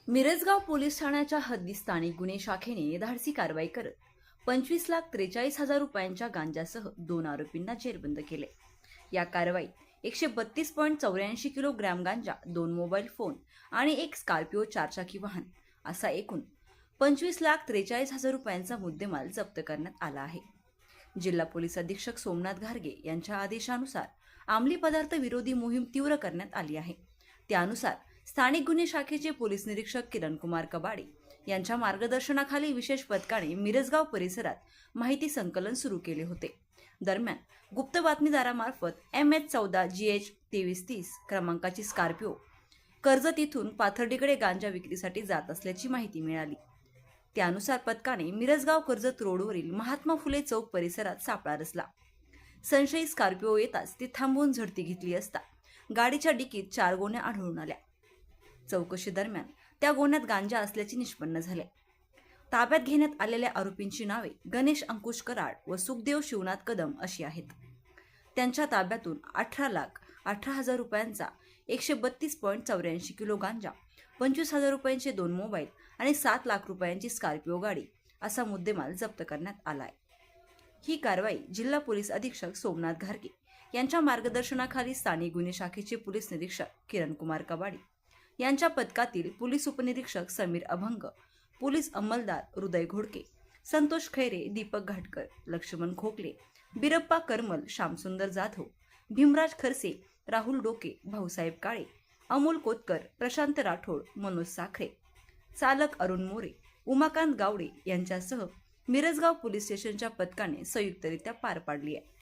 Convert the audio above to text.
Mirajgaon police ठाण्याच्या हद्दीत स्थानिक गुन्हे शाखेने धाडसी कारवाई करत 25,43,000 रुपयांच्या गांजासह 2 आरोपींना जेरबंद केले। या कारवाईत 132.84 किलोग्रॅम गांजा, 2 मोबाईल फोन आणि 1 स्कॉर्पिओ चारचाकी वाहन असा एकूण 25,43,000 रुपयांचा मुद्देमाल जप्त करण्यात आला आहे। जिल्हा पोलीस अधीक्षक सोमनाथ घारगे यांच्या आदेशानुसार अंमली पदार्थ विरोधी मोहीम तीव्र करण्यात आली आहे। त्यानुसार स्थानिक गुन्हे शाखेचे पोलीस निरीक्षक किरण कुमार कबाडे यांच्या मार्गदर्शनाखाली विशेष पथकाने मिरजगाव परिसरात माहिती संकलन सुरू केले होते। दरम्यान गुप्त बातमीदारामार्फत MH14 GH 2330 क्रमांकाची स्कॉर्पिओ कर्जत इथून पाथर्डीकडे गांजा विक्रीसाठी जात असल्याची माहिती मिळाली। त्यानुसार पथकाने मिरजगाव कर्जत रोडवरील महात्मा फुले चौक परिसरात सापळा रचला। संशयित स्कॉर्पिओ येताच ती थांबवून झडती घेतली असता गाडीच्या डिकीत 4 गोण्या आढळून आल्या। चौकशी दरम्यान त्या गोण्यात गांजा असल्याचे निष्पन्न झाले। ताब्यात घेण्यात आलेल्या आरोपींची नावे गणेश अंकुश कराड व सुखदेव शिवनाथ कदम अशी आहेत। त्यांच्या ताब्यातून 18,18,000 रुपयांचा 132.84 किलो गांजा, 25,000 रुपयांचे 2 मोबाईल आणि 7 लाख रुपयांची स्कॉर्पिओ गाडी असा मुद्देमाल जप्त करण्यात आलाय। ही कारवाई जिल्हा पोलीस अधीक्षक सोमनाथ घारगे यांच्या मार्गदर्शनाखाली स्थानिक गुन्हे शाखेचे पोलीस निरीक्षक किरण कुमार कबाडे यांच्या पथकातील पोलीस उपनिरीक्षक समीर अभंग, पोलीस अंमलदार हृदय घोडके, संतोष खैरे, दीपक घाटकर, लक्ष्मण खोकले, बिरप्पा करमल, श्यामसुंदर जाधव, भीमराज खरसे, राहुल डोके, भाऊसाहेब काळे, अमोल कोतकर, प्रशांत राठोड, मनोज साखरे, चालक अरुण मोरे, उमाकांत गावडे यांच्यासह मिरजगाव पोलीस स्टेशनच्या पथकाने संयुक्तरित्या पार पाडली आहे।